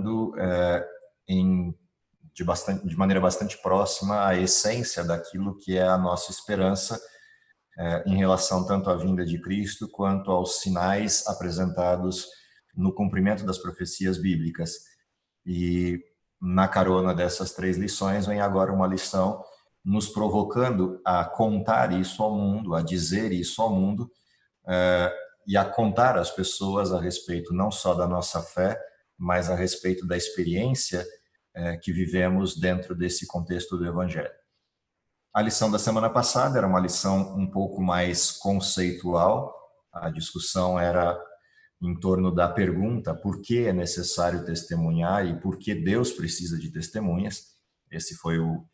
tocando de maneira bastante próxima a essência daquilo que é a nossa esperança em relação tanto à vinda de Cristo quanto aos sinais apresentados no cumprimento das profecias bíblicas. E na carona dessas 3 lições vem agora uma lição nos provocando a contar isso ao mundo, a dizer isso ao mundo, e a contar às pessoas a respeito não só da nossa fé, mas a respeito da experiência que vivemos dentro desse contexto do Evangelho. A lição da semana passada era uma lição um pouco mais conceitual, a discussão era em torno da pergunta por que é necessário testemunhar e por que Deus precisa de testemunhas. Esse foi o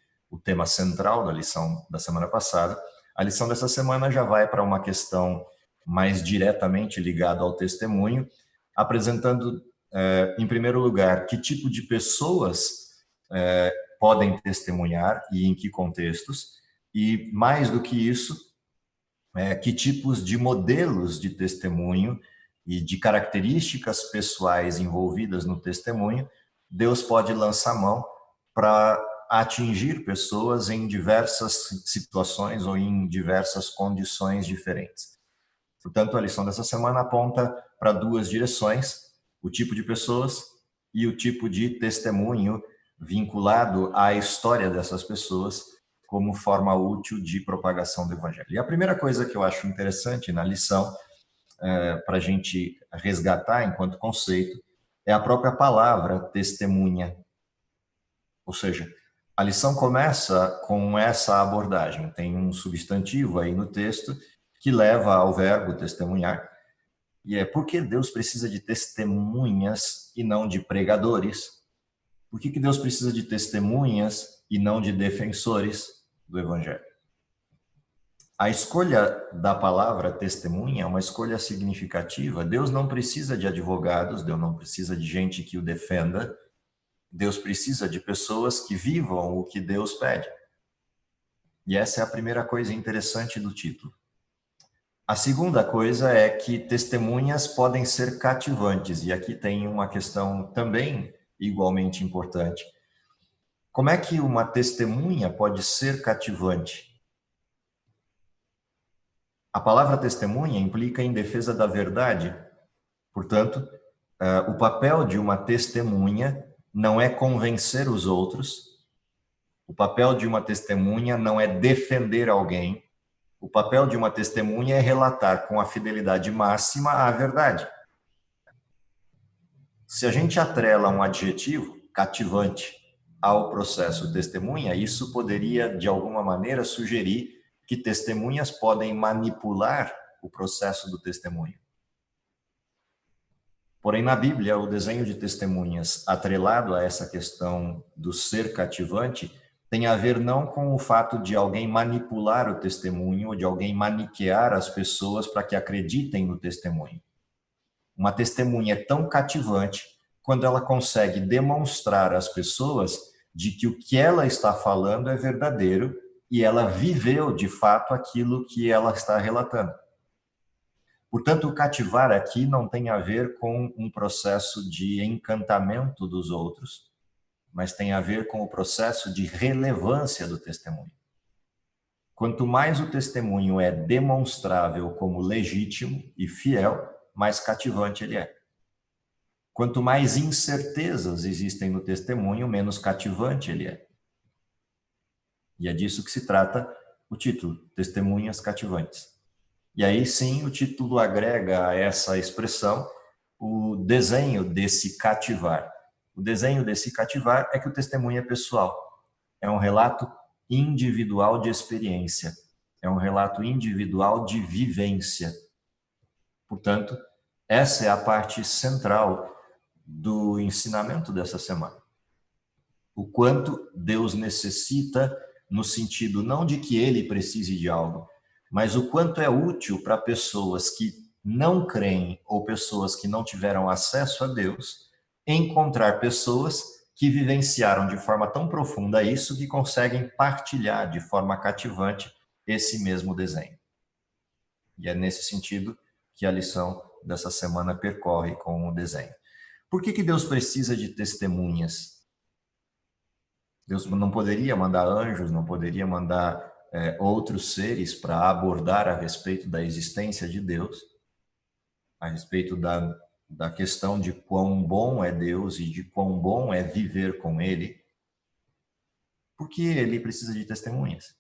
tema central da lição da semana passada. A lição dessa semana já vai para uma questão mais diretamente ligada ao testemunho, apresentando, em primeiro lugar, que tipo de pessoas podem testemunhar e em que contextos, e mais do que isso, que tipos de modelos de testemunho e de características pessoais envolvidas no testemunho Deus pode lançar mão para atingir pessoas em diversas situações ou em diversas condições diferentes. Portanto, a lição dessa semana aponta para 2 direções: o tipo de pessoas e o tipo de testemunho vinculado à história dessas pessoas como forma útil de propagação do Evangelho. E a primeira coisa que eu acho interessante na lição, para a gente resgatar enquanto conceito, é a própria palavra testemunha. Ou seja, a lição começa com essa abordagem. Tem um substantivo aí no texto que leva ao verbo testemunhar. E é por que Deus precisa de testemunhas e não de pregadores? Por que Deus precisa de testemunhas e não de defensores do Evangelho? A escolha da palavra testemunha é uma escolha significativa. Deus não precisa de advogados, Deus não precisa de gente que o defenda. Deus precisa de pessoas que vivam o que Deus pede. E essa é a primeira coisa interessante do título. A segunda coisa é que testemunhas podem ser cativantes, e aqui tem uma questão também igualmente importante. Como é que uma testemunha pode ser cativante? A palavra testemunha implica em defesa da verdade. Portanto, o papel de uma testemunha não é convencer os outros. O papel de uma testemunha não é defender alguém. O papel de uma testemunha é relatar com a fidelidade máxima a verdade. Se a gente atrela um adjetivo, cativante, ao processo testemunha, isso poderia, de alguma maneira, sugerir que testemunhas podem manipular o processo do testemunho. Porém, na Bíblia, o desenho de testemunhas atrelado a essa questão do ser cativante tem a ver não com o fato de alguém manipular o testemunho ou de alguém maniquear as pessoas para que acreditem no testemunho. Uma testemunha é tão cativante quando ela consegue demonstrar às pessoas de que o que ela está falando é verdadeiro e ela viveu de fato aquilo que ela está relatando. Portanto, o cativar aqui não tem a ver com um processo de encantamento dos outros, mas tem a ver com o processo de relevância do testemunho. Quanto mais o testemunho é demonstrável como legítimo e fiel, mais cativante ele é. Quanto mais incertezas existem no testemunho, menos cativante ele é. E é disso que se trata o título, Testemunhas Cativantes. E aí sim o título agrega a essa expressão o desenho desse cativar. O desenho desse cativar é que o testemunho é pessoal. É um relato individual de experiência. É um relato individual de vivência. Portanto, essa é a parte central do ensinamento dessa semana. O quanto Deus necessita, no sentido não de que ele precise de algo, mas o quanto é útil para pessoas que não creem ou pessoas que não tiveram acesso a Deus, encontrar pessoas que vivenciaram de forma tão profunda isso que conseguem partilhar de forma cativante esse mesmo desenho. E é nesse sentido que a lição dessa semana percorre com o desenho. Por que Deus precisa de testemunhas? Deus não poderia mandar anjos, não poderia mandar outros seres para abordar a respeito da existência de Deus, a respeito da questão de quão bom é Deus e de quão bom é viver com Ele? Porque ele precisa de testemunhas.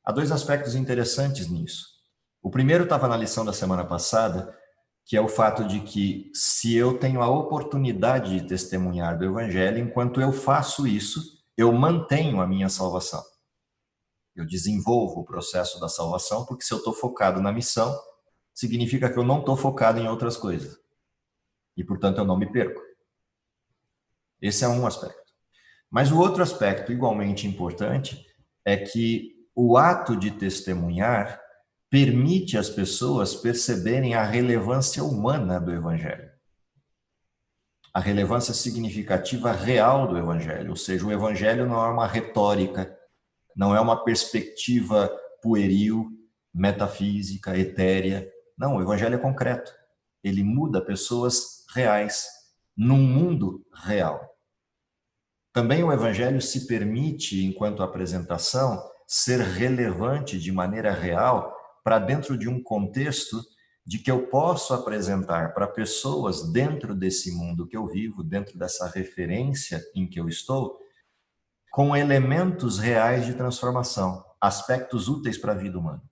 Há dois aspectos interessantes nisso. O primeiro estava na lição da semana passada, que é o fato de que se eu tenho a oportunidade de testemunhar do Evangelho, enquanto eu faço isso, eu mantenho a minha salvação. Eu desenvolvo o processo da salvação, porque se eu estou focado na missão, significa que eu não estou focado em outras coisas. E, portanto, eu não me perco. Esse é um aspecto. Mas o outro aspecto, igualmente importante, é que o ato de testemunhar permite às pessoas perceberem a relevância humana do Evangelho. A relevância significativa real do Evangelho. Ou seja, o Evangelho não é uma retórica, não é uma perspectiva pueril, metafísica, etérea. Não, o Evangelho é concreto. Ele muda pessoas reais, num mundo real. Também o Evangelho se permite, enquanto apresentação, ser relevante de maneira real para dentro de um contexto de que eu posso apresentar para pessoas dentro desse mundo que eu vivo, dentro dessa referência em que eu estou, com elementos reais de transformação, aspectos úteis para a vida humana,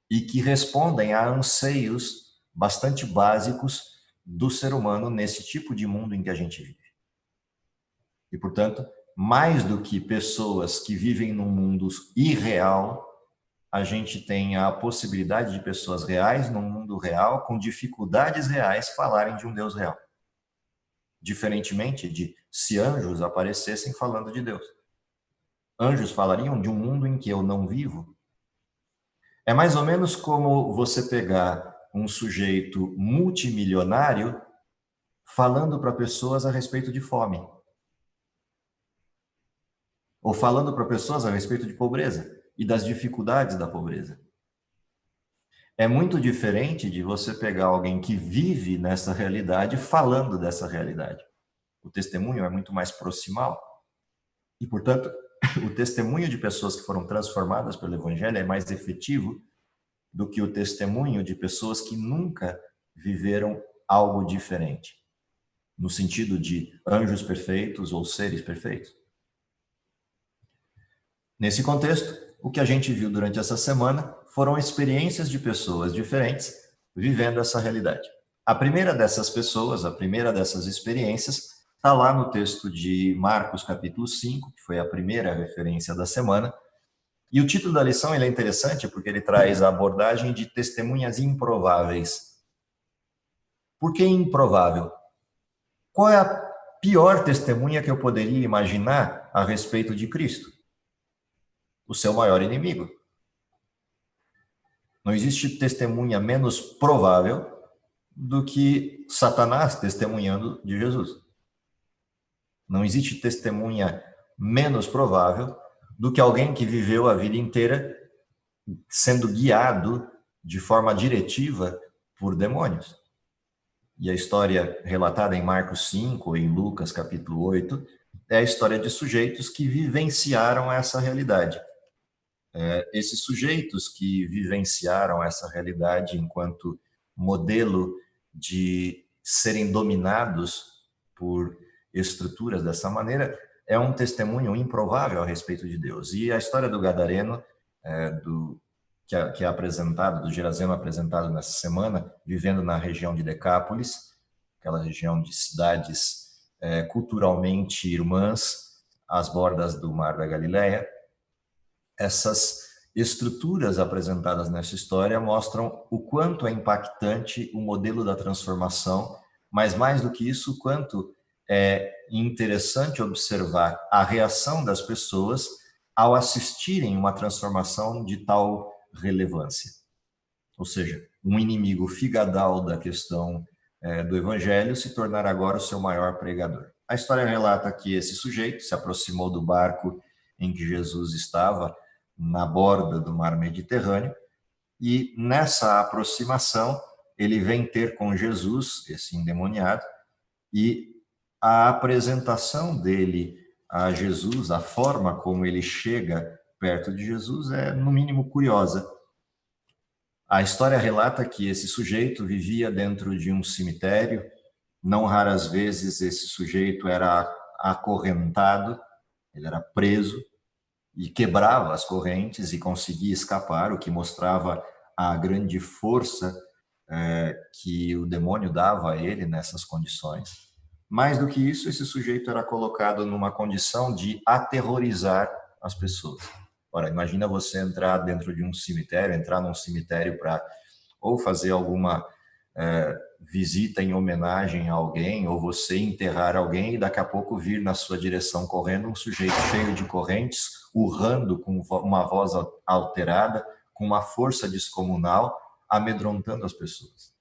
e que respondem a anseios bastante básicos do ser humano nesse tipo de mundo em que a gente vive. E, portanto, mais do que pessoas que vivem num mundo irreal, a gente tem a possibilidade de pessoas reais num mundo real, com dificuldades reais, falarem de um Deus real. Diferentemente de se anjos aparecessem falando de Deus. Anjos falariam de um mundo em que eu não vivo. É mais ou menos como você pegar um sujeito multimilionário falando para pessoas a respeito de fome. Ou falando para pessoas a respeito de pobreza e das dificuldades da pobreza. É muito diferente de você pegar alguém que vive nessa realidade falando dessa realidade. O testemunho é muito mais proximal. E, portanto, o testemunho de pessoas que foram transformadas pelo Evangelho é mais efetivo do que o testemunho de pessoas que nunca viveram algo diferente, no sentido de anjos perfeitos ou seres perfeitos. Nesse contexto, o que a gente viu durante essa semana foram experiências de pessoas diferentes vivendo essa realidade. A primeira dessas pessoas, a primeira dessas experiências, está lá no texto de Marcos, capítulo 5, que foi a primeira referência da semana. E o título da lição ele é interessante porque ele traz a abordagem de testemunhas improváveis. Por que improvável? Qual é a pior testemunha que eu poderia imaginar a respeito de Cristo? O seu maior inimigo. Não existe testemunha menos provável do que Satanás testemunhando de Jesus. Não existe testemunha menos provável do que alguém que viveu a vida inteira sendo guiado de forma diretiva por demônios. E a história relatada em Marcos 5, em Lucas capítulo 8, é a história de sujeitos que vivenciaram essa realidade. Esses sujeitos que vivenciaram essa realidade enquanto modelo de serem dominados por estruturas dessa maneira, é um testemunho improvável a respeito de Deus. E a história do Gadareno, que é apresentado, do Gerazeno apresentado nessa semana, vivendo na região de Decápolis, aquela região de cidades culturalmente irmãs, às bordas do Mar da Galileia. Essas estruturas apresentadas nessa história mostram o quanto é impactante o modelo da transformação, mas mais do que isso, o quanto é interessante observar a reação das pessoas ao assistirem uma transformação de tal relevância. Ou seja, um inimigo figadal da questão do evangelho se tornar agora o seu maior pregador. A história relata que esse sujeito se aproximou do barco em que Jesus estava, na borda do mar Mediterrâneo, e nessa aproximação ele vem ter com Jesus, esse endemoniado, e a apresentação dele a Jesus, a forma como ele chega perto de Jesus é, no mínimo, curiosa. A história relata que esse sujeito vivia dentro de um cemitério. Não raras vezes esse sujeito era acorrentado, ele era preso e quebrava as correntes e conseguia escapar, o que mostrava a grande força que o demônio dava a ele nessas condições. Mais do que isso, esse sujeito era colocado numa condição de aterrorizar as pessoas. Ora, imagina você entrar dentro de um cemitério, entrar num cemitério para ou fazer alguma visita em homenagem a alguém, ou você enterrar alguém e daqui a pouco vir na sua direção correndo um sujeito cheio de correntes, urrando com uma voz alterada, com uma força descomunal, amedrontando as pessoas.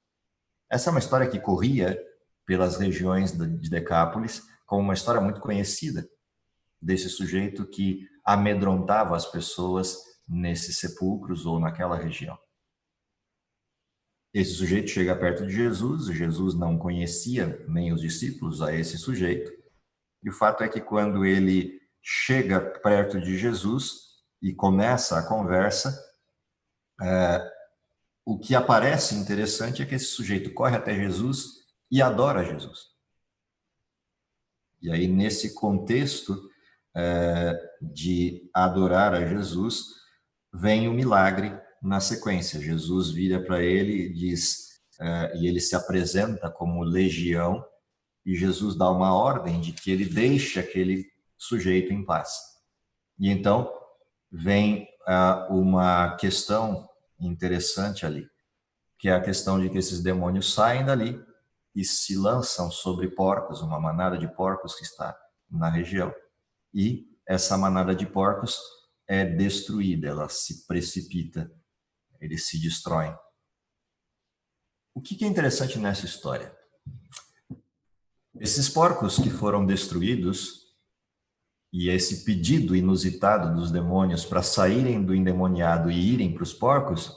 Essa é uma história que corria pelas regiões de Decápolis como uma história muito conhecida desse sujeito que amedrontava as pessoas nesses sepulcros ou naquela região. Esse sujeito chega perto de Jesus, Jesus não conhecia nem os discípulos a esse sujeito, e o fato é que quando ele chega perto de Jesus e começa a conversa, o que aparece interessante é que esse sujeito corre até Jesus e adora Jesus. E aí, nesse contexto de adorar a Jesus, vem o milagre na sequência. Jesus vira para ele e diz, e ele se apresenta como legião, e Jesus dá uma ordem de que ele deixe aquele sujeito em paz. E então vem uma questão interessante ali, que é a questão de que esses demônios saem dali e se lançam sobre porcos, uma manada de porcos que está na região. E essa manada de porcos é destruída, ela se precipita, eles se destroem. O que é interessante nessa história? Esses porcos que foram destruídos e esse pedido inusitado dos demônios para saírem do endemoniado e irem para os porcos,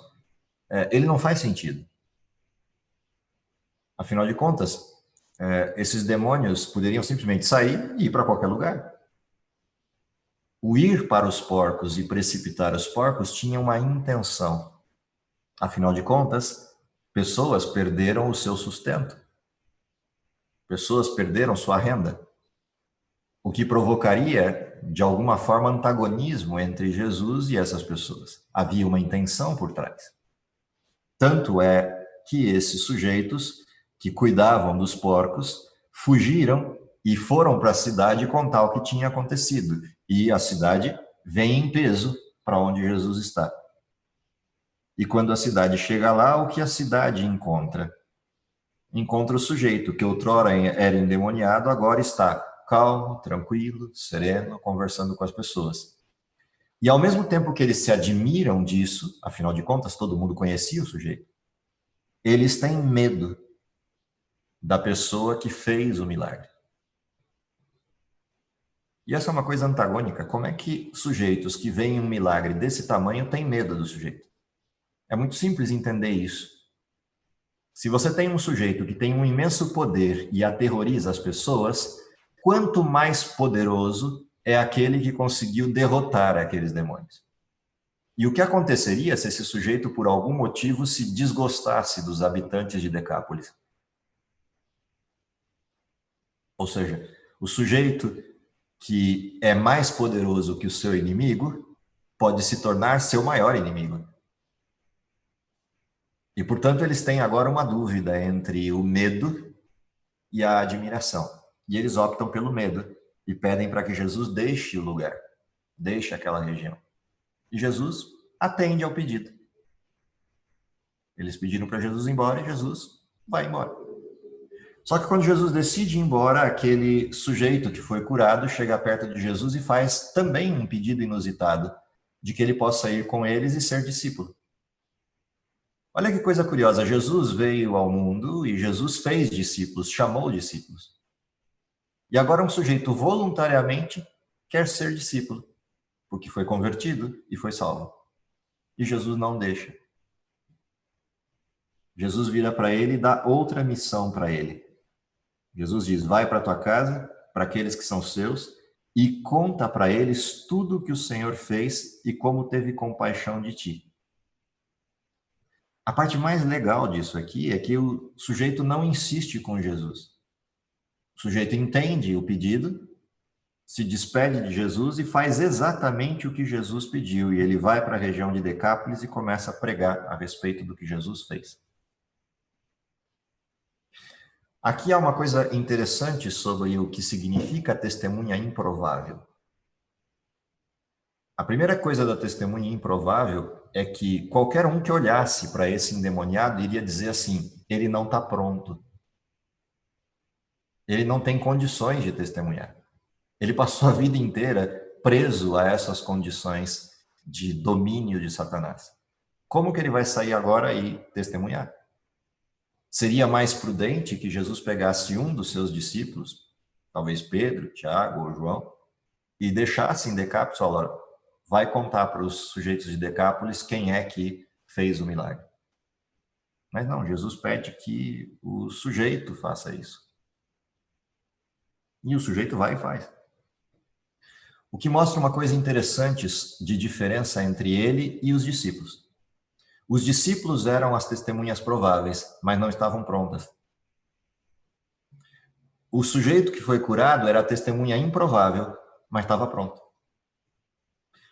ele não faz sentido. Afinal de contas, esses demônios poderiam simplesmente sair e ir para qualquer lugar. O ir para os porcos e precipitar os porcos tinha uma intenção. Afinal de contas, pessoas perderam o seu sustento. Pessoas perderam sua renda. O que provocaria, de alguma forma, antagonismo entre Jesus e essas pessoas. Havia uma intenção por trás. Tanto é que esses sujeitos que cuidavam dos porcos fugiram e foram para a cidade contar o que tinha acontecido. E a cidade vem em peso para onde Jesus está. E quando a cidade chega lá, o que a cidade encontra? Encontra o sujeito que outrora era endemoniado, agora está calmo, tranquilo, sereno, conversando com as pessoas. E ao mesmo tempo que eles se admiram disso, afinal de contas, todo mundo conhecia o sujeito, eles têm medo da pessoa que fez o milagre. E essa é uma coisa antagônica. Como é que sujeitos que veem um milagre desse tamanho têm medo do sujeito? É muito simples entender isso. Se você tem um sujeito que tem um imenso poder e aterroriza as pessoas, quanto mais poderoso é aquele que conseguiu derrotar aqueles demônios. E o que aconteceria se esse sujeito, por algum motivo, se desgostasse dos habitantes de Decápolis? Ou seja, o sujeito que é mais poderoso que o seu inimigo pode se tornar seu maior inimigo. E, portanto, eles têm agora uma dúvida entre o medo e a admiração. E eles optam pelo medo e pedem para que Jesus deixe o lugar, deixe aquela região. E Jesus atende ao pedido. Eles pediram para Jesus ir embora e Jesus vai embora. Só que quando Jesus decide ir embora, aquele sujeito que foi curado chega perto de Jesus e faz também um pedido inusitado de que ele possa ir com eles e ser discípulo. Olha que coisa curiosa, Jesus veio ao mundo e Jesus fez discípulos, chamou discípulos. E agora um sujeito voluntariamente quer ser discípulo, porque foi convertido e foi salvo. E Jesus não deixa. Jesus vira para ele e dá outra missão para ele. Jesus diz, vai para tua casa, para aqueles que são seus, e conta para eles tudo o que o Senhor fez e como teve compaixão de ti. A parte mais legal disso aqui é que o sujeito não insiste com Jesus. O sujeito entende o pedido, se despede de Jesus e faz exatamente o que Jesus pediu. E ele vai para a região de Decápolis e começa a pregar a respeito do que Jesus fez. Aqui há uma coisa interessante sobre o que significa testemunha improvável. A primeira coisa da testemunha improvável é que qualquer um que olhasse para esse endemoniado iria dizer assim, ele não está pronto. Ele não tem condições de testemunhar. Ele passou a vida inteira preso a essas condições de domínio de Satanás. Como que ele vai sair agora e testemunhar? Seria mais prudente que Jesus pegasse um dos seus discípulos, talvez Pedro, Tiago ou João, e deixasse em Decápolis, olha, vai contar para os sujeitos de Decápolis quem é que fez o milagre. Mas não, Jesus pede que o sujeito faça isso. E o sujeito vai e faz. O que mostra uma coisa interessante de diferença entre ele e os discípulos. Os discípulos eram as testemunhas prováveis, mas não estavam prontas. O sujeito que foi curado era a testemunha improvável, mas estava pronto.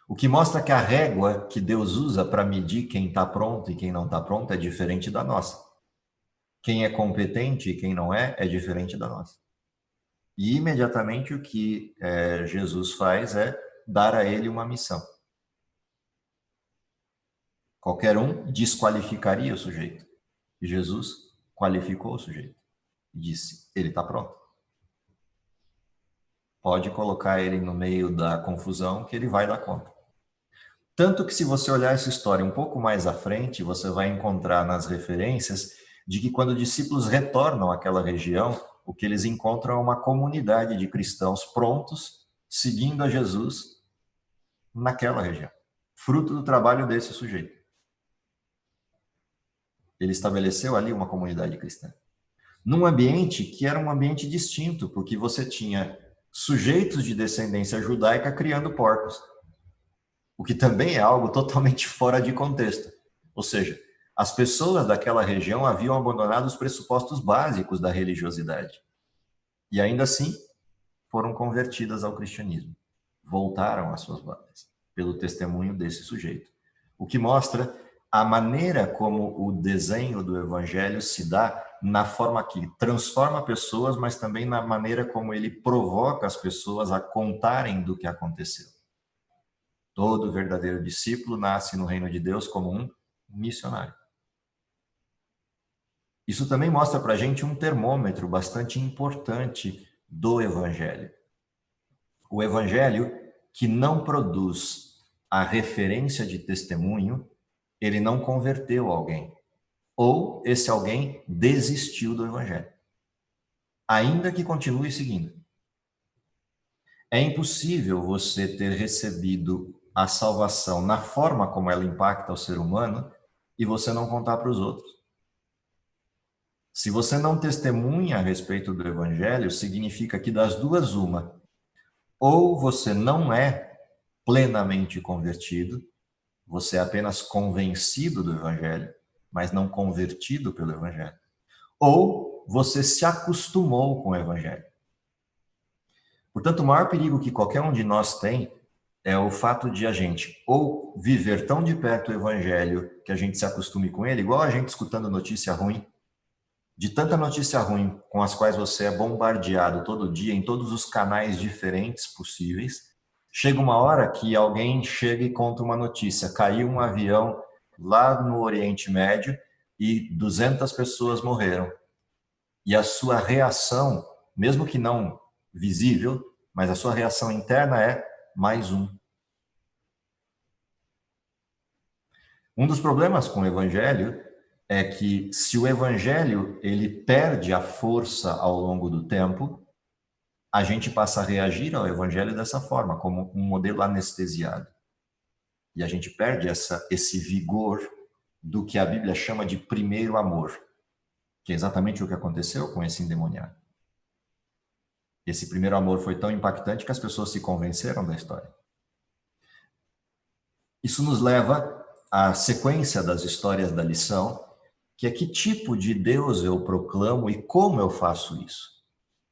O que mostra que a régua que Deus usa para medir quem está pronto e quem não está pronto é diferente da nossa. Quem é competente e quem não é diferente da nossa. E imediatamente o que Jesus faz é dar a ele uma missão. Qualquer um desqualificaria o sujeito. E Jesus qualificou o sujeito. E disse, ele está pronto. Pode colocar ele no meio da confusão que ele vai dar conta. Tanto que se você olhar essa história um pouco mais à frente, você vai encontrar nas referências de que quando discípulos retornam àquela região, o que eles encontram é uma comunidade de cristãos prontos, seguindo a Jesus naquela região. Fruto do trabalho desse sujeito. Ele estabeleceu ali uma comunidade cristã. Num ambiente que era um ambiente distinto, porque você tinha sujeitos de descendência judaica criando porcos. O que também é algo totalmente fora de contexto. Ou seja, as pessoas daquela região haviam abandonado os pressupostos básicos da religiosidade. E ainda assim, foram convertidas ao cristianismo. Voltaram às suas bases, pelo testemunho desse sujeito. O que mostra a maneira como o desenho do evangelho se dá na forma que transforma pessoas, mas também na maneira como ele provoca as pessoas a contarem do que aconteceu. Todo verdadeiro discípulo nasce no reino de Deus como um missionário. Isso também mostra para a gente um termômetro bastante importante do evangelho. O evangelho que não produz a referência de testemunho, ele não converteu alguém. Ou esse alguém desistiu do evangelho. Ainda que continue seguindo. É impossível você ter recebido a salvação na forma como ela impacta o ser humano e você não contar para os outros. Se você não testemunha a respeito do evangelho, significa que das duas uma. Ou você não é plenamente convertido, você é apenas convencido do evangelho, mas não convertido pelo evangelho. Ou você se acostumou com o evangelho. Portanto, o maior perigo que qualquer um de nós tem é o fato de a gente ou viver tão de perto o evangelho que a gente se acostume com ele, igual a gente escutando notícia ruim, de tanta notícia ruim com as quais você é bombardeado todo dia em todos os canais diferentes possíveis, chega uma hora que alguém chega e conta uma notícia, caiu um avião lá no Oriente Médio e 200 pessoas morreram. E a sua reação, mesmo que não visível, mas a sua reação interna é mais um. Um dos problemas com o evangelho é que se o evangelho ele perde a força ao longo do tempo, a gente passa a reagir ao evangelho dessa forma, como um modelo anestesiado. E a gente perde esse vigor do que a Bíblia chama de primeiro amor, que é exatamente o que aconteceu com esse endemoniado. Esse primeiro amor foi tão impactante que as pessoas se convenceram da história. Isso nos leva à sequência das histórias da lição, que é que tipo de Deus eu proclamo e como eu faço isso.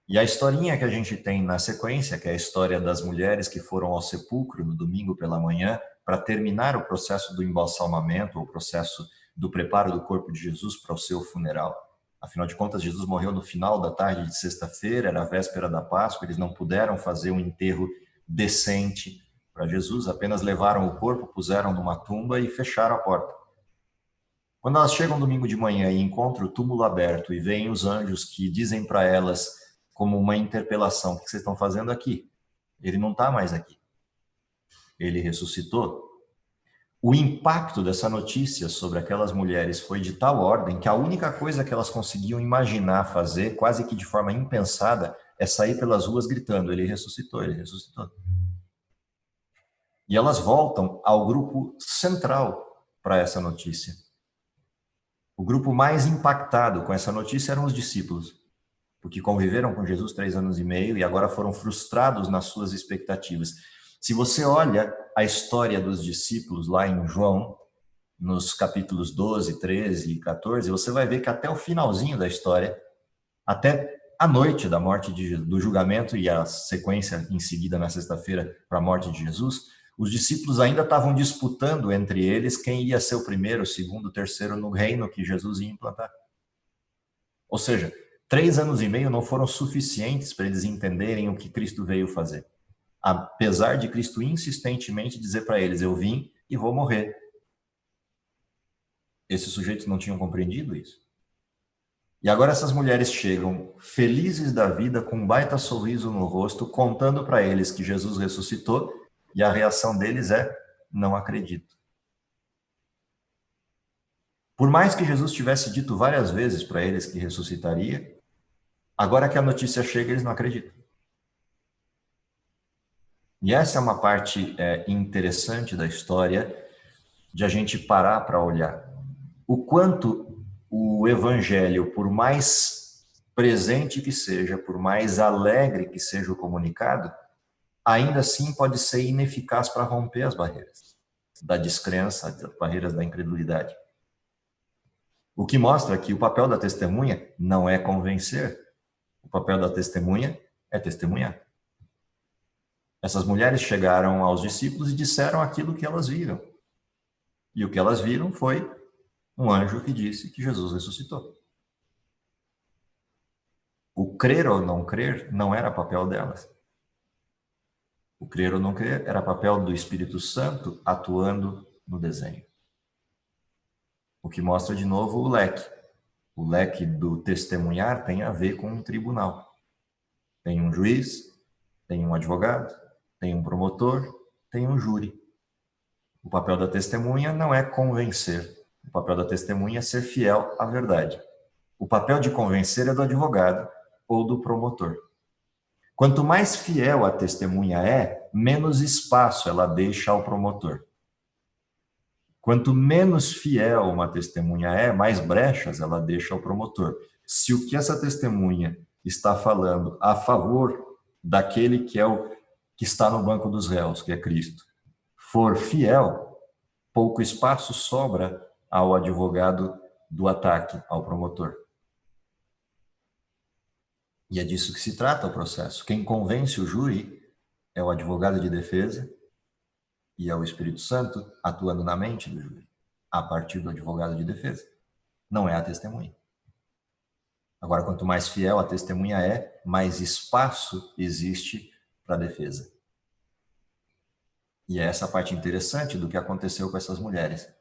E a historinha que a gente tem na sequência, que é a história das mulheres que foram ao sepulcro no domingo pela manhã para terminar o processo do embalsamamento, o processo do preparo do corpo de Jesus para o seu funeral. Afinal de contas, Jesus morreu no final da tarde de sexta-feira, era a véspera da Páscoa, eles não puderam fazer um enterro decente para Jesus, apenas levaram o corpo, puseram numa tumba e fecharam a porta. Quando elas chegam domingo de manhã e encontram o túmulo aberto e veem os anjos que dizem para elas, como uma interpelação: o que vocês estão fazendo aqui? Ele não está mais aqui. Ele ressuscitou. O impacto dessa notícia sobre aquelas mulheres foi de tal ordem que a única coisa que elas conseguiam imaginar fazer, quase que de forma impensada, é sair pelas ruas gritando: ele ressuscitou, ele ressuscitou. E elas voltam ao grupo central para essa notícia. O grupo mais impactado com essa notícia eram os discípulos, porque conviveram com Jesus 3 anos e meio e agora foram frustrados nas suas expectativas. Se você olha a história dos discípulos lá em João, nos capítulos 12, 13 e 14, você vai ver que até o finalzinho da história, até a noite da morte do julgamento e a sequência em seguida na sexta-feira para a morte de Jesus, os discípulos ainda estavam disputando entre eles quem ia ser o primeiro, o segundo, o terceiro no reino que Jesus ia implantar. Ou seja, 3 anos e meio não foram suficientes para eles entenderem o que Cristo veio fazer. Apesar de Cristo insistentemente dizer para eles: eu vim e vou morrer. Esses sujeitos não tinham compreendido isso. E agora essas mulheres chegam felizes da vida, com um baita sorriso no rosto, contando para eles que Jesus ressuscitou, e a reação deles é: não acredito. Por mais que Jesus tivesse dito várias vezes para eles que ressuscitaria, agora que a notícia chega, eles não acreditam. E essa é uma parte interessante da história, de a gente parar para olhar. O quanto o evangelho, por mais presente que seja, por mais alegre que seja o comunicado, ainda assim pode ser ineficaz para romper as barreiras da descrença, as barreiras da incredulidade. O que mostra que o papel da testemunha não é convencer, o papel da testemunha é testemunhar. Essas mulheres chegaram aos discípulos e disseram aquilo que elas viram. E o que elas viram foi um anjo que disse que Jesus ressuscitou. O crer ou não crer não era papel delas. O crer ou não crer era papel do Espírito Santo atuando no desenho. O que mostra de novo o leque. O leque do testemunhar tem a ver com um tribunal. Tem um juiz, tem um advogado, tem um promotor, tem um júri. O papel da testemunha não é convencer. O papel da testemunha é ser fiel à verdade. O papel de convencer é do advogado ou do promotor. Quanto mais fiel a testemunha é, menos espaço ela deixa ao promotor. Quanto menos fiel uma testemunha é, mais brechas ela deixa ao promotor. Se o que essa testemunha está falando a favor daquele que é o que está no banco dos réus, que é Cristo, for fiel, pouco espaço sobra ao advogado do ataque, ao promotor. E é disso que se trata o processo. Quem convence o júri é o advogado de defesa e é o Espírito Santo atuando na mente do júri, a partir do advogado de defesa. Não é a testemunha. Agora, quanto mais fiel a testemunha é, mais espaço existe para a defesa. E é essa parte interessante do que aconteceu com essas mulheres.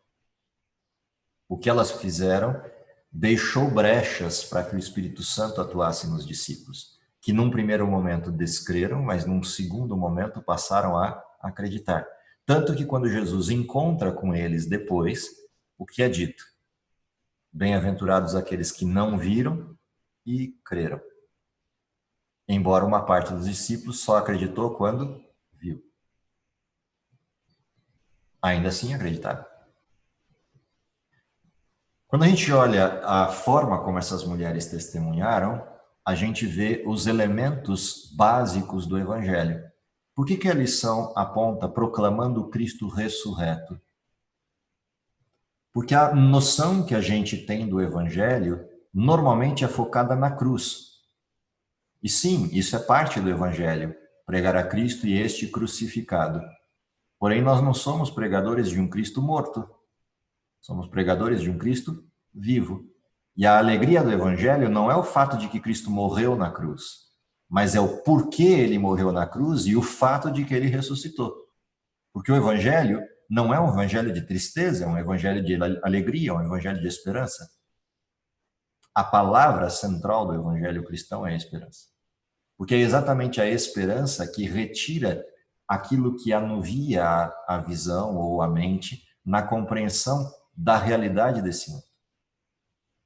O que elas fizeram deixou brechas para que o Espírito Santo atuasse nos discípulos, que num primeiro momento descreram, mas num segundo momento passaram a acreditar. Tanto que quando Jesus encontra com eles depois, o que é dito? Bem-aventurados aqueles que não viram e creram. Embora uma parte dos discípulos só acreditou quando viu. Ainda assim acreditaram. Quando a gente olha a forma como essas mulheres testemunharam, a gente vê os elementos básicos do Evangelho. Por que a lição aponta proclamando o Cristo ressurreto? Porque a noção que a gente tem do Evangelho normalmente é focada na cruz. E sim, isso é parte do Evangelho, pregar a Cristo e este crucificado. Porém, nós não somos pregadores de um Cristo morto, somos pregadores de um Cristo vivo. E a alegria do Evangelho não é o fato de que Cristo morreu na cruz, mas é o porquê ele morreu na cruz e o fato de que ele ressuscitou. Porque o Evangelho não é um evangelho de tristeza, é um evangelho de alegria, é um evangelho de esperança. A palavra central do evangelho cristão é a esperança. Porque é exatamente a esperança que retira aquilo que anuvia a visão ou a mente na compreensão da realidade desse mundo.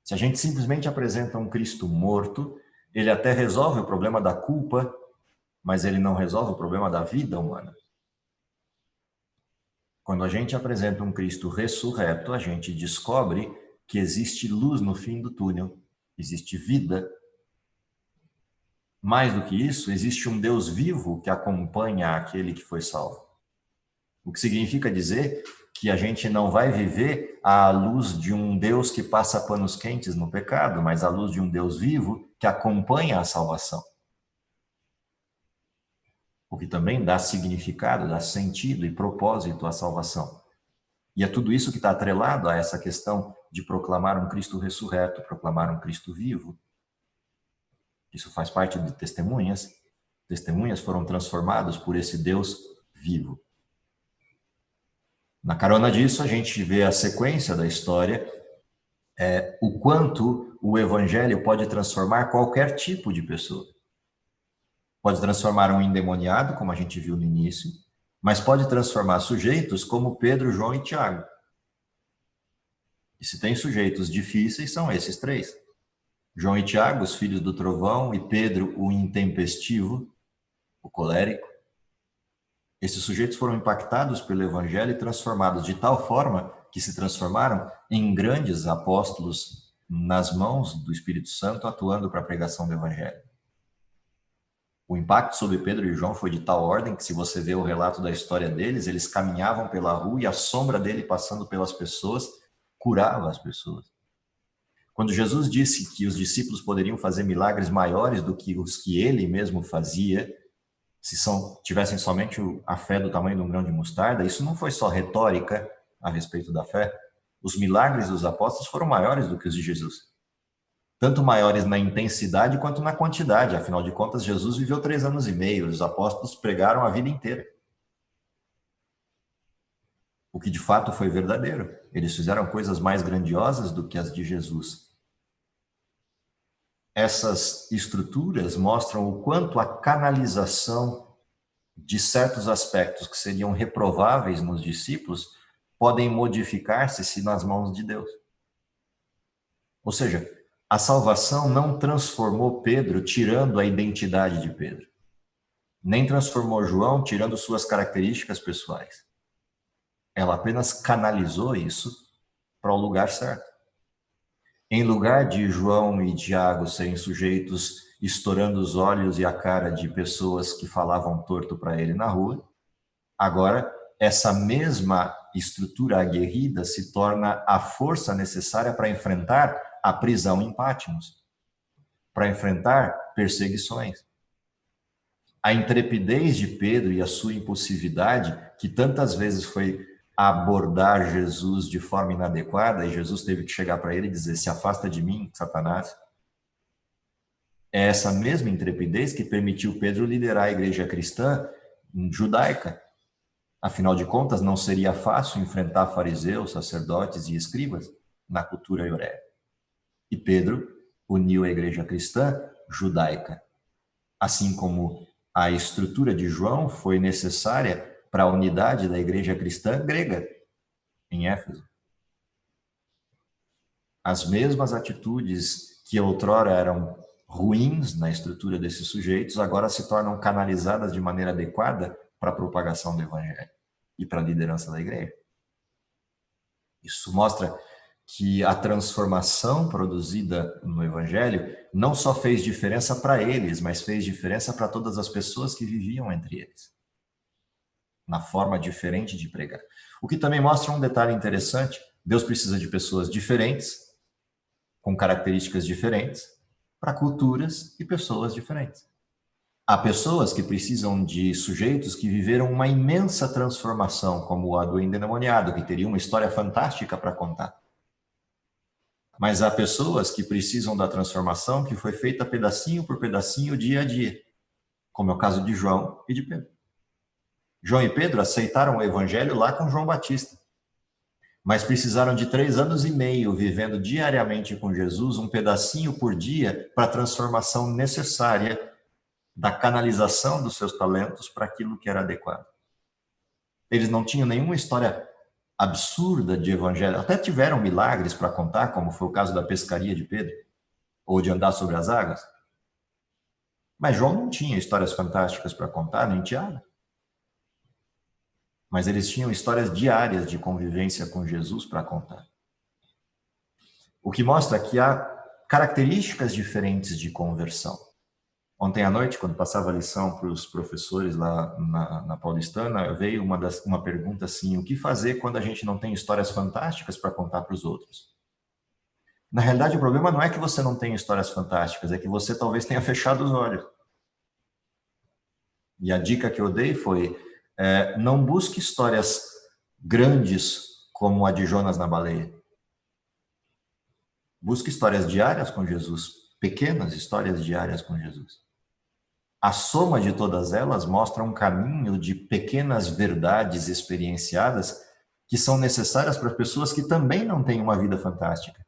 Se a gente simplesmente apresenta um Cristo morto, ele até resolve o problema da culpa, mas ele não resolve o problema da vida humana. Quando a gente apresenta um Cristo ressurreto, a gente descobre que existe luz no fim do túnel, existe vida. Mais do que isso, existe um Deus vivo que acompanha aquele que foi salvo. O que significa dizer que a gente não vai viver à luz de um Deus que passa panos quentes no pecado, mas à luz de um Deus vivo que acompanha a salvação. O que também dá significado, dá sentido e propósito à salvação. E é tudo isso que está atrelado a essa questão de proclamar um Cristo ressurreto, proclamar um Cristo vivo. Isso faz parte de testemunhas. Testemunhas foram transformados por esse Deus vivo. Na carona disso, a gente vê a sequência da história, o quanto o Evangelho pode transformar qualquer tipo de pessoa. Pode transformar um endemoniado, como a gente viu no início, mas pode transformar sujeitos como Pedro, João e Tiago. E se tem sujeitos difíceis, são esses três. João e Tiago, os filhos do trovão, e Pedro, o intempestivo, o colérico. Esses sujeitos foram impactados pelo Evangelho e transformados de tal forma que se transformaram em grandes apóstolos nas mãos do Espírito Santo, atuando para a pregação do Evangelho. O impacto sobre Pedro e João foi de tal ordem que, se você vê o relato da história deles, eles caminhavam pela rua e a sombra dele passando pelas pessoas curava as pessoas. Quando Jesus disse que os discípulos poderiam fazer milagres maiores do que os que ele mesmo fazia, se tivessem somente a fé do tamanho de um grão de mostarda, isso não foi só retórica a respeito da fé. Os milagres dos apóstolos foram maiores do que os de Jesus. Tanto maiores na intensidade quanto na quantidade. Afinal de contas, Jesus viveu 3 anos e meio, os apóstolos pregaram a vida inteira. O que de fato foi verdadeiro. Eles fizeram coisas mais grandiosas do que as de Jesus. Essas estruturas mostram o quanto a canalização de certos aspectos que seriam reprováveis nos discípulos podem modificar-se nas mãos de Deus. Ou seja, a salvação não transformou Pedro tirando a identidade de Pedro, nem transformou João tirando suas características pessoais. Ela apenas canalizou isso para o lugar certo. Em lugar de João e Tiago serem sujeitos estourando os olhos e a cara de pessoas que falavam torto para ele na rua, agora essa mesma estrutura aguerrida se torna a força necessária para enfrentar a prisão em Patmos, para enfrentar perseguições. A intrepidez de Pedro e a sua impulsividade, que tantas vezes foi abordar Jesus de forma inadequada, e Jesus teve que chegar para ele e dizer: se afasta de mim, Satanás. É essa mesma intrepidez que permitiu Pedro liderar a igreja cristã judaica. Afinal de contas, não seria fácil enfrentar fariseus, sacerdotes e escribas na cultura hebreia. E Pedro uniu a igreja cristã judaica. Assim como a estrutura de João foi necessária para a unidade da igreja cristã grega, em Éfeso. As mesmas atitudes que outrora eram ruins na estrutura desses sujeitos, agora se tornam canalizadas de maneira adequada para a propagação do evangelho e para a liderança da igreja. Isso mostra que a transformação produzida no Evangelho não só fez diferença para eles, mas fez diferença para todas as pessoas que viviam entre eles, na forma diferente de pregar. O que também mostra um detalhe interessante: Deus precisa de pessoas diferentes, com características diferentes, para culturas e pessoas diferentes. Há pessoas que precisam de sujeitos que viveram uma imensa transformação, como a do endemoniado, que teria uma história fantástica para contar. Mas há pessoas que precisam da transformação que foi feita pedacinho por pedacinho, dia a dia, como é o caso de João e de Pedro. João e Pedro aceitaram o evangelho lá com João Batista, mas precisaram de 3 anos e meio vivendo diariamente com Jesus, um pedacinho por dia, para a transformação necessária da canalização dos seus talentos para aquilo que era adequado. Eles não tinham nenhuma história absurda de evangelho, até tiveram milagres para contar, como foi o caso da pescaria de Pedro, ou de andar sobre as águas. Mas João não tinha histórias fantásticas para contar, nem Tiago. Mas eles tinham histórias diárias de convivência com Jesus para contar. O que mostra que há características diferentes de conversão. Ontem à noite, quando passava a lição para os professores lá na Paulistana, veio uma pergunta assim: o que fazer quando a gente não tem histórias fantásticas para contar para os outros? Na realidade, o problema não é que você não tem histórias fantásticas, é que você talvez tenha fechado os olhos. E a dica que eu dei foi: não busque histórias grandes como a de Jonas na baleia. Busque histórias diárias com Jesus, pequenas histórias diárias com Jesus. A soma de todas elas mostra um caminho de pequenas verdades experienciadas que são necessárias para pessoas que também não têm uma vida fantástica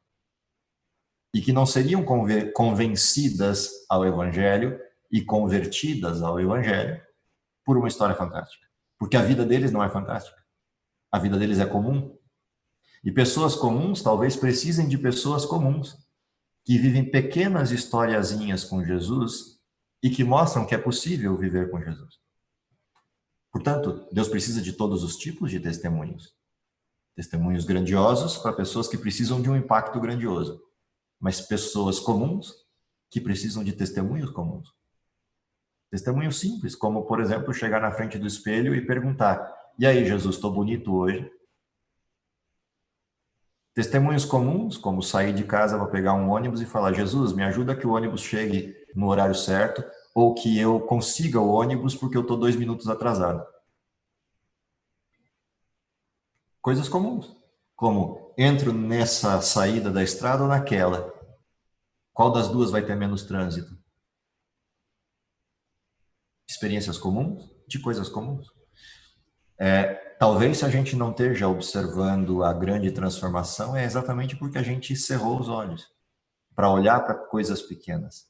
e que não seriam convencidas ao Evangelho e convertidas ao Evangelho por uma história fantástica, porque a vida deles não é fantástica, a vida deles é comum. E pessoas comuns talvez precisem de pessoas comuns, que vivem pequenas historiazinhas com Jesus e que mostram que é possível viver com Jesus. Portanto, Deus precisa de todos os tipos de testemunhos. Testemunhos grandiosos para pessoas que precisam de um impacto grandioso, mas pessoas comuns que precisam de testemunhos comuns. Testemunhos simples, como, por exemplo, chegar na frente do espelho e perguntar: e aí, Jesus, estou bonito hoje? Testemunhos comuns, como sair de casa para pegar um ônibus e falar: Jesus, me ajuda que o ônibus chegue no horário certo, ou que eu consiga o ônibus porque eu estou 2 minutos atrasado. Coisas comuns, como: entro nessa saída da estrada ou naquela? Qual das duas vai ter menos trânsito? Experiências comuns de coisas comuns. Talvez se a gente não esteja observando a grande transformação, é exatamente porque a gente cerrou os olhos para olhar para coisas pequenas.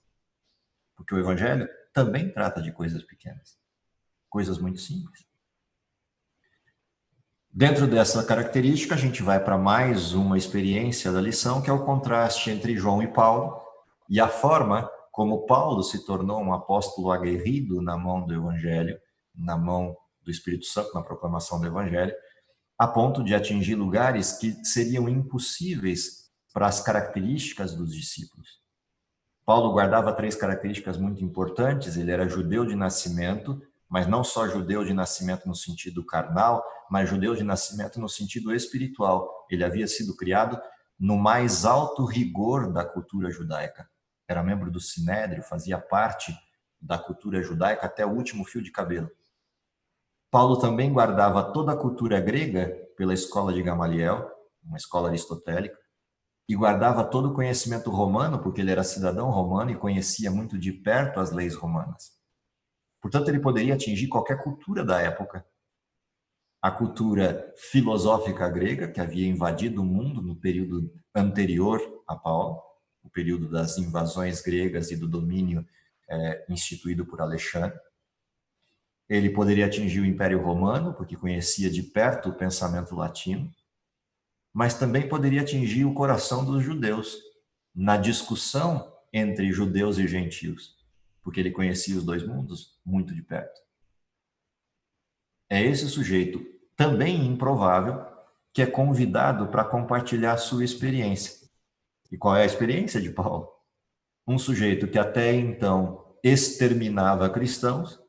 Porque o Evangelho também trata de coisas pequenas, coisas muito simples. Dentro dessa característica, a gente vai para mais uma experiência da lição, que é o contraste entre João e Paulo, e a forma como Paulo se tornou um apóstolo aguerrido na mão do Evangelho, na mão do Espírito Santo, na proclamação do Evangelho, a ponto de atingir lugares que seriam impossíveis para as características dos discípulos. Paulo guardava 3 características muito importantes: ele era judeu de nascimento, mas não só judeu de nascimento no sentido carnal, mas judeu de nascimento no sentido espiritual. Ele havia sido criado no mais alto rigor da cultura judaica. Era membro do Sinédrio, fazia parte da cultura judaica até o último fio de cabelo. Paulo também guardava toda a cultura grega pela escola de Gamaliel, uma escola aristotélica, e guardava todo o conhecimento romano, porque ele era cidadão romano e conhecia muito de perto as leis romanas. Portanto, ele poderia atingir qualquer cultura da época. A cultura filosófica grega, que havia invadido o mundo no período anterior a Paulo, o período das invasões gregas e do domínio instituído por Alexandre. Ele poderia atingir o Império Romano, porque conhecia de perto o pensamento latino, mas também poderia atingir o coração dos judeus, na discussão entre judeus e gentios, porque ele conhecia os 2 mundos muito de perto. É esse sujeito, também improvável, que é convidado para compartilhar a sua experiência. E qual é a experiência de Paulo? Um sujeito que até então exterminava cristãos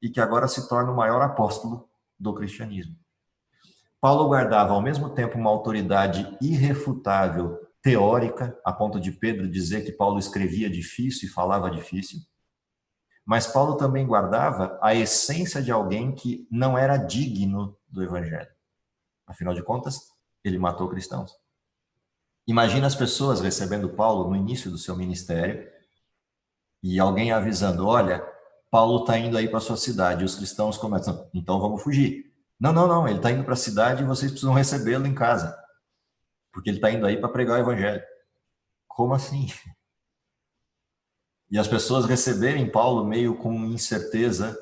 e que agora se torna o maior apóstolo do cristianismo. Paulo guardava ao mesmo tempo uma autoridade irrefutável teórica, a ponto de Pedro dizer que Paulo escrevia difícil e falava difícil. Mas Paulo também guardava a essência de alguém que não era digno do evangelho. Afinal de contas, ele matou cristãos. Imagina as pessoas recebendo Paulo no início do seu ministério e alguém avisando, olha, Paulo está indo aí para sua cidade. E os cristãos começam, então vamos fugir. Não, ele está indo para a cidade e vocês precisam recebê-lo em casa, porque ele está indo aí para pregar o evangelho. Como assim? E as pessoas receberem Paulo meio com incerteza.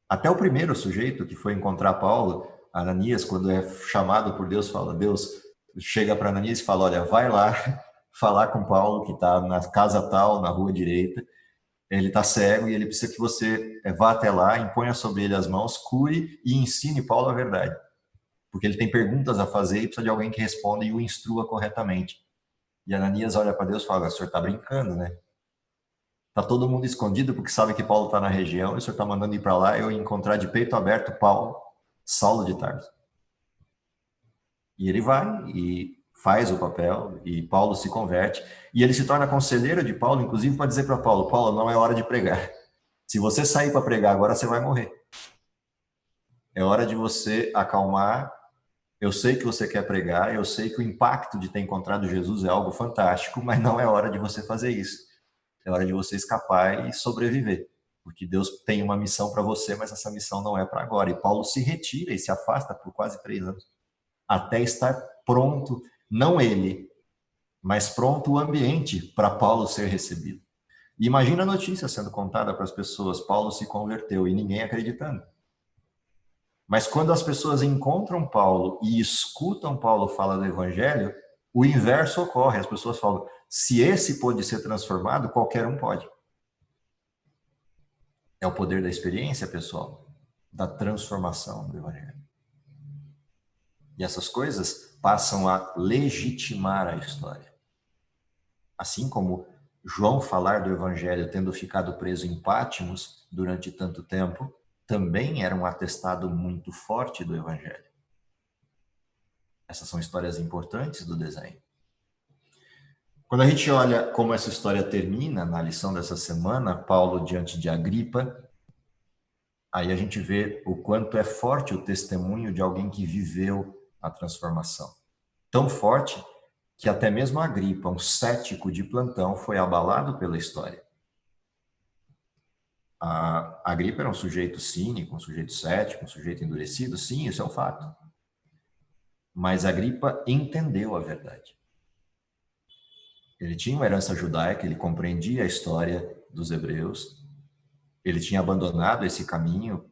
Até o primeiro sujeito que foi encontrar Paulo, Ananias, quando é chamado por Deus, fala, Deus chega para Ananias e fala, olha, vai lá falar com Paulo, que está na casa tal, na rua direita, ele está cego e ele precisa que você vá até lá, imponha sobre ele as mãos, cure e ensine Paulo a verdade. Porque ele tem perguntas a fazer e precisa de alguém que responda e o instrua corretamente. E Ananias olha para Deus e fala, o senhor está brincando, né? Está todo mundo escondido porque sabe que Paulo está na região e o senhor está mandando ir para lá eu encontrar de peito aberto Paulo, Saulo de Tarso. E ele vai e faz o papel e Paulo se converte e ele se torna conselheiro de Paulo, inclusive para dizer para Paulo, Paulo, não é hora de pregar. Se você sair para pregar agora, você vai morrer. É hora de você acalmar. Eu sei que você quer pregar, eu sei que o impacto de ter encontrado Jesus é algo fantástico, mas não é hora de você fazer isso. É hora de você escapar e sobreviver. Porque Deus tem uma missão para você, mas essa missão não é para agora. E Paulo se retira e se afasta por quase 3 anos. Até estar pronto, não ele, mas pronto o ambiente para Paulo ser recebido. E imagina a notícia sendo contada para as pessoas, Paulo se converteu e ninguém acreditando. Mas quando as pessoas encontram Paulo e escutam Paulo falar do evangelho, o inverso ocorre. As pessoas falam, se esse pode ser transformado, qualquer um pode. É o poder da experiência, pessoal, da transformação do evangelho. E essas coisas passam a legitimar a história. Assim como João falar do evangelho tendo ficado preso em Patmos durante tanto tempo, também era um atestado muito forte do evangelho. Essas são histórias importantes do desenho. Quando a gente olha como essa história termina na lição dessa semana, Paulo diante de Agripa, aí a gente vê o quanto é forte o testemunho de alguém que viveu a transformação. Tão forte que até mesmo Agripa, um cético de plantão, foi abalado pela história. A Agripa era um sujeito cínico, um sujeito cético, um sujeito endurecido, sim, isso é um fato. Mas Agripa entendeu a verdade. Ele tinha uma herança judaica, ele compreendia a história dos hebreus, ele tinha abandonado esse caminho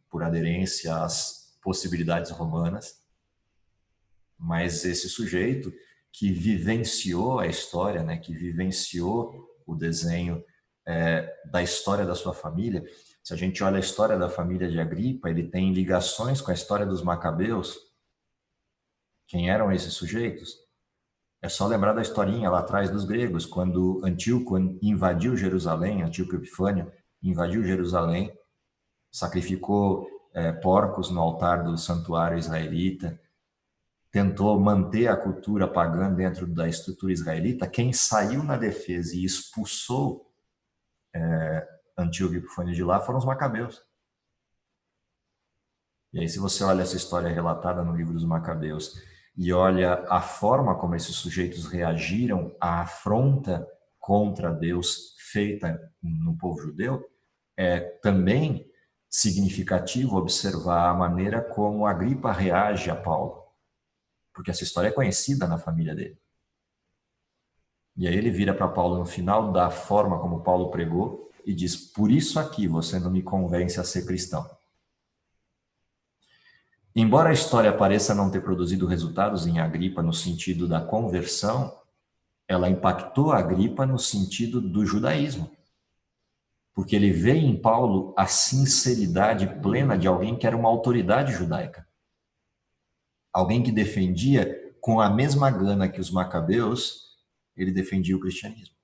por aderência às possibilidades romanas, mas esse sujeito que vivenciou a história, né, que vivenciou o desenho da história da sua família, se a gente olha a história da família de Agripa, ele tem ligações com a história dos Macabeus. Quem eram esses sujeitos? É só lembrar da historinha lá atrás dos gregos, quando Antíoco invadiu Jerusalém, Antíoco Epifânio invadiu Jerusalém, sacrificou porcos no altar do santuário israelita, tentou manter a cultura pagã dentro da estrutura israelita. Quem saiu na defesa e expulsou Antíoco Epifânio de lá foram os Macabeus. E aí, se você olha essa história relatada no livro dos Macabeus e olha a forma como esses sujeitos reagiram à afronta contra Deus feita no povo judeu, é também significativo observar a maneira como Agripa reage a Paulo, porque essa história é conhecida na família dele. E aí ele vira para Paulo no final da forma como Paulo pregou e diz, por isso aqui você não me convence a ser cristão. Embora a história pareça não ter produzido resultados em Agripa no sentido da conversão, ela impactou Agripa no sentido do judaísmo. Porque ele vê em Paulo a sinceridade plena de alguém que era uma autoridade judaica. Alguém que defendia com a mesma gana que os macabeus, ele defendia o cristianismo.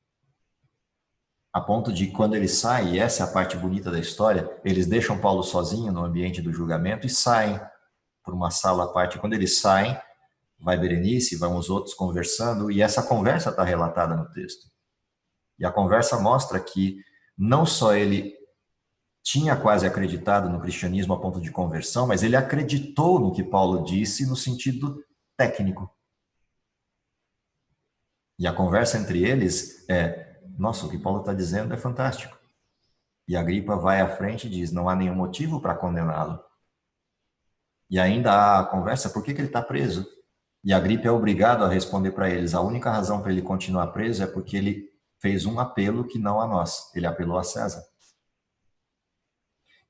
A ponto de quando ele sai, e essa é a parte bonita da história, eles deixam Paulo sozinho no ambiente do julgamento e saem por uma sala à parte. Quando eles saem, vai Berenice, vão os outros conversando, e essa conversa está relatada no texto. E a conversa mostra que não só ele tinha quase acreditado no cristianismo a ponto de conversão, mas ele acreditou no que Paulo disse no sentido técnico. E a conversa entre eles é: nossa, o que Paulo está dizendo é fantástico. E Agripa vai à frente e diz: não há nenhum motivo para condená-lo. E ainda há a conversa: por que ele está preso? E Agripa é obrigado a responder para eles: a única razão para ele continuar preso é porque ele fez um apelo que não a nós, ele apelou a César.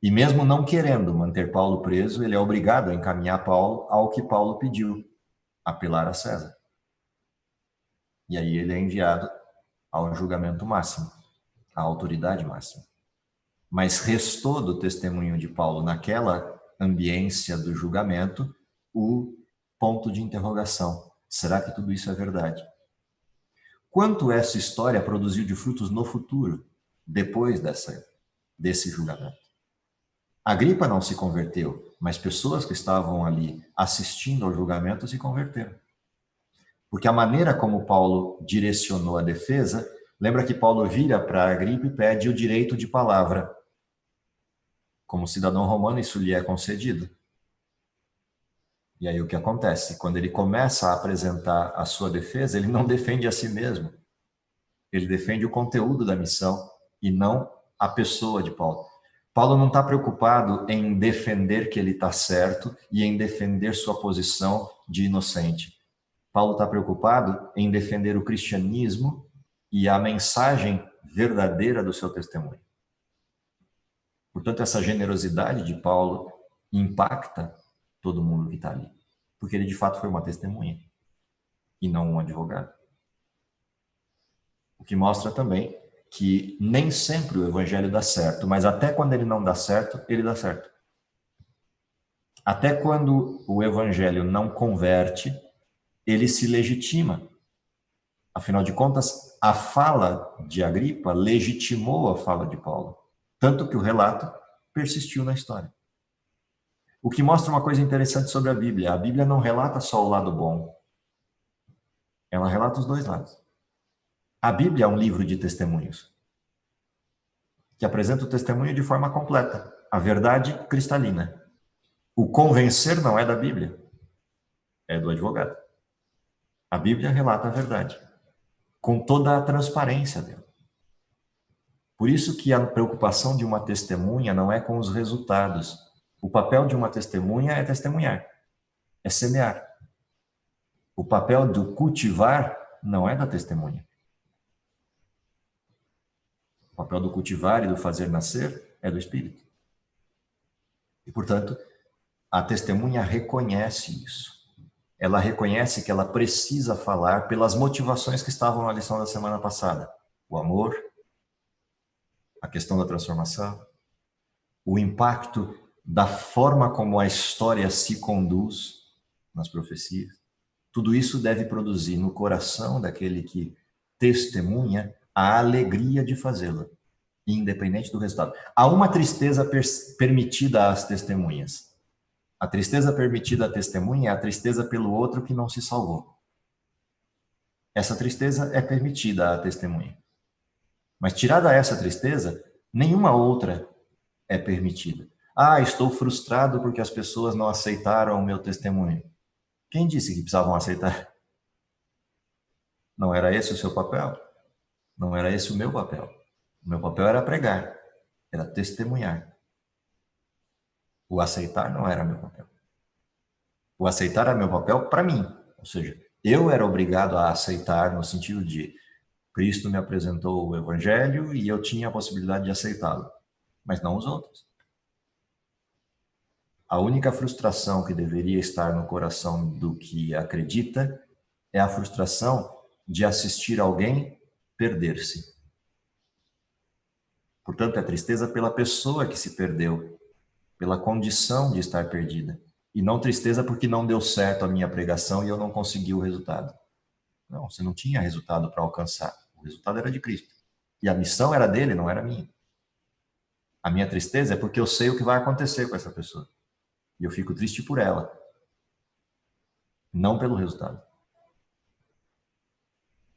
E mesmo não querendo manter Paulo preso, ele é obrigado a encaminhar Paulo ao que Paulo pediu, apelar a César. E aí ele é enviado ao julgamento máximo, à autoridade máxima. Mas restou do testemunho de Paulo naquela ambiência do julgamento o ponto de interrogação. Será que tudo isso é verdade? Quanto essa história produziu de frutos no futuro, depois desse julgamento? Agripa não se converteu, mas pessoas que estavam ali assistindo ao julgamento se converteram. Porque a maneira como Paulo direcionou a defesa, lembra que Paulo vira para Agripa e pede o direito de palavra. Como cidadão romano, isso lhe é concedido. E aí o que acontece? Quando ele começa a apresentar a sua defesa, ele não defende a si mesmo. Ele defende o conteúdo da missão e não a pessoa de Paulo. Paulo não está preocupado em defender que ele está certo e em defender sua posição de inocente. Paulo está preocupado em defender o cristianismo e a mensagem verdadeira do seu testemunho. Portanto, essa generosidade de Paulo impacta todo mundo que está ali, porque ele de fato foi uma testemunha e não um advogado. O que mostra também que nem sempre o evangelho dá certo, mas até quando ele não dá certo, ele dá certo. Até quando o evangelho não converte, ele se legitima. Afinal de contas, a fala de Agripa legitimou a fala de Paulo, tanto que o relato persistiu na história. O que mostra uma coisa interessante sobre a Bíblia. A Bíblia não relata só o lado bom, ela relata os dois lados. A Bíblia é um livro de testemunhos, que apresenta o testemunho de forma completa, a verdade cristalina. O convencer não é da Bíblia, é do advogado. A Bíblia relata a verdade, com toda a transparência dela. Por isso que a preocupação de uma testemunha não é com os resultados. O papel de uma testemunha é testemunhar, é semear. O papel do cultivar não é da testemunha. O papel do cultivar e do fazer nascer é do Espírito. E, portanto, a testemunha reconhece isso. Ela reconhece que ela precisa falar pelas motivações que estavam na lição da semana passada. O amor, a questão da transformação, o impacto da forma como a história se conduz nas profecias. Tudo isso deve produzir no coração daquele que testemunha a alegria de fazê-lo, independente do resultado. Há uma tristeza permitida às testemunhas. A tristeza permitida à testemunha é a tristeza pelo outro que não se salvou. Essa tristeza é permitida à testemunha. Mas tirada essa tristeza, nenhuma outra é permitida. Ah, estou frustrado porque as pessoas não aceitaram o meu testemunho. Quem disse que precisavam aceitar? Não era esse o seu papel? Não era esse o meu papel. O meu papel era pregar, era testemunhar. O aceitar não era meu papel. O aceitar era meu papel para mim. Ou seja, eu era obrigado a aceitar no sentido de Cristo me apresentou o evangelho e eu tinha a possibilidade de aceitá-lo, mas não os outros. A única frustração que deveria estar no coração do que acredita é a frustração de assistir alguém perder-se. Portanto, é tristeza pela pessoa que se perdeu, pela condição de estar perdida, E não tristeza porque não deu certo a minha pregação e eu não consegui o resultado. Não, você não tinha resultado para alcançar. O resultado era de Cristo. E a missão era dele, não era minha. A minha tristeza é porque eu sei o que vai acontecer com essa pessoa. E eu fico triste por ela. Não pelo resultado.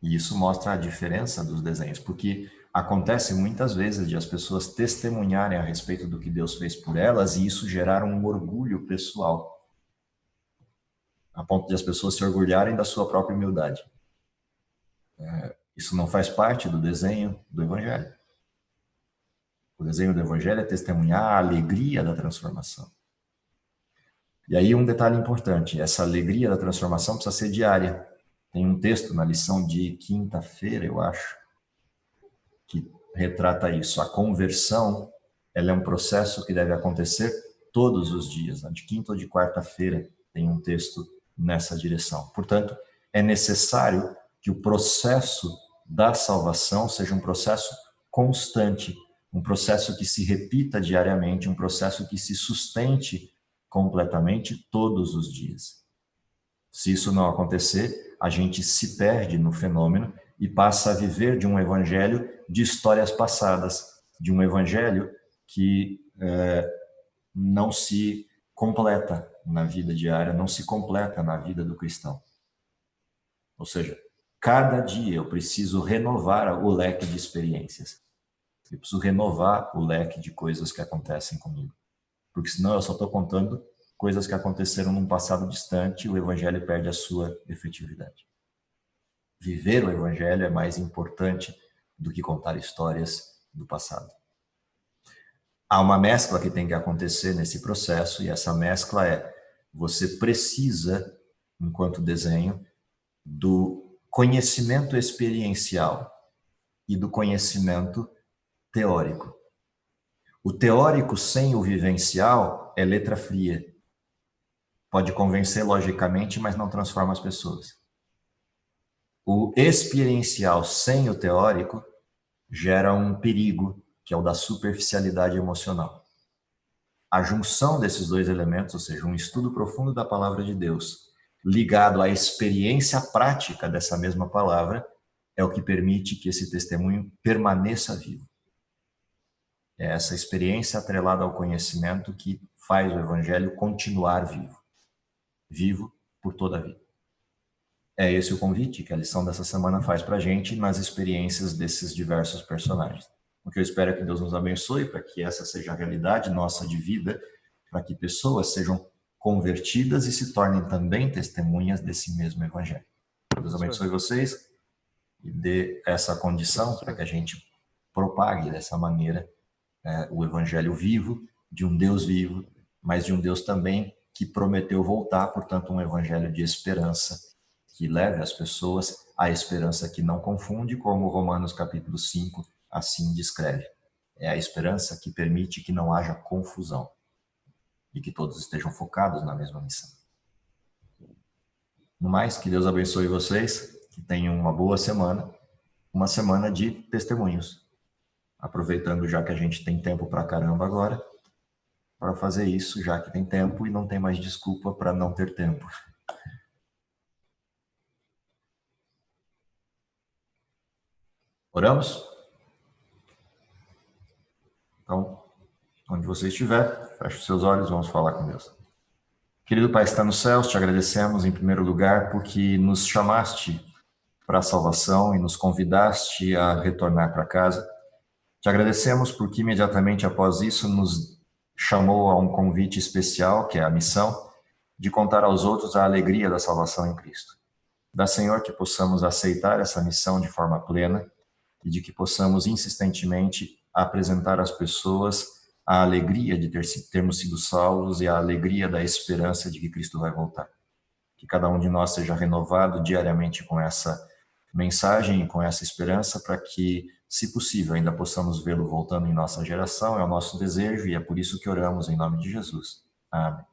E isso mostra a diferença dos desenhos, porque acontece muitas vezes de as pessoas testemunharem a respeito do que Deus fez por elas e isso gerar um orgulho pessoal, a ponto de as pessoas se orgulharem da sua própria humildade. Isso não faz parte do desenho do Evangelho. O desenho do Evangelho é testemunhar a alegria da transformação. E aí um detalhe importante, essa alegria da transformação precisa ser diária. Tem um texto na lição de quinta-feira, eu acho, que retrata isso. A conversão, ela é um processo que deve acontecer todos os dias. De quinta ou de quarta-feira tem um texto nessa direção. Portanto, é necessário que o processo da salvação seja um processo constante, um processo que se repita diariamente, um processo que se sustente completamente todos os dias. Se isso não acontecer, a gente se perde no fenômeno e passa a viver de um evangelho de histórias passadas, de um evangelho que não se completa na vida diária, não se completa na vida do cristão. Ou seja, cada dia eu preciso renovar o leque de experiências. Eu preciso renovar o leque de coisas que acontecem comigo. Porque senão eu só estou contando coisas que aconteceram num passado distante e o evangelho perde a sua efetividade. Viver o evangelho é mais importante do que contar histórias do passado. Há uma mescla que tem que acontecer nesse processo e essa mescla é: você precisa, enquanto desenho, do conhecimento experiencial e do conhecimento teórico. O teórico sem o vivencial é letra fria. Pode convencer logicamente, mas não transforma as pessoas. O experiencial sem o teórico gera um perigo, que é o da superficialidade emocional. A junção desses dois elementos, ou seja, um estudo profundo da palavra de Deus, ligado à experiência prática dessa mesma palavra, é o que permite que esse testemunho permaneça vivo. É essa experiência atrelada ao conhecimento que faz o evangelho continuar vivo. Vivo por toda a vida. É esse o convite que a lição dessa semana faz para a gente nas experiências desses diversos personagens. O que eu espero é que Deus nos abençoe para que essa seja a realidade nossa de vida, para que pessoas sejam convertidas e se tornem também testemunhas desse mesmo evangelho. Deus abençoe vocês e dê essa condição para que a gente propague dessa maneira o evangelho vivo, de um Deus vivo, mas de um Deus também que prometeu voltar, portanto, um evangelho de esperança, que leve as pessoas à esperança que não confunde, como Romanos capítulo 5 assim descreve. É a esperança que permite que não haja confusão e que todos estejam focados na mesma missão. No mais, que Deus abençoe vocês, que tenham uma boa semana, uma semana de testemunhos. Aproveitando já que a gente tem tempo pra caramba agora, para fazer isso, já que tem tempo e não tem mais desculpa para não ter tempo. Oramos? Então, onde você estiver, feche os seus olhos, vamos falar com Deus. Querido Pai que está nos céus, te agradecemos em primeiro lugar porque nos chamaste para a salvação e nos convidaste a retornar para casa. Te agradecemos porque imediatamente após isso nos chamou a um convite especial, que é a missão, de contar aos outros a alegria da salvação em Cristo. Dá, Senhor, que possamos aceitar essa missão de forma plena e de que possamos insistentemente apresentar às pessoas a alegria de termos sido salvos e a alegria da esperança de que Cristo vai voltar. Que cada um de nós seja renovado diariamente com essa mensagem e com essa esperança para que, se possível, ainda possamos vê-lo voltando em nossa geração. É o nosso desejo e é por isso que oramos em nome de Jesus. Amém.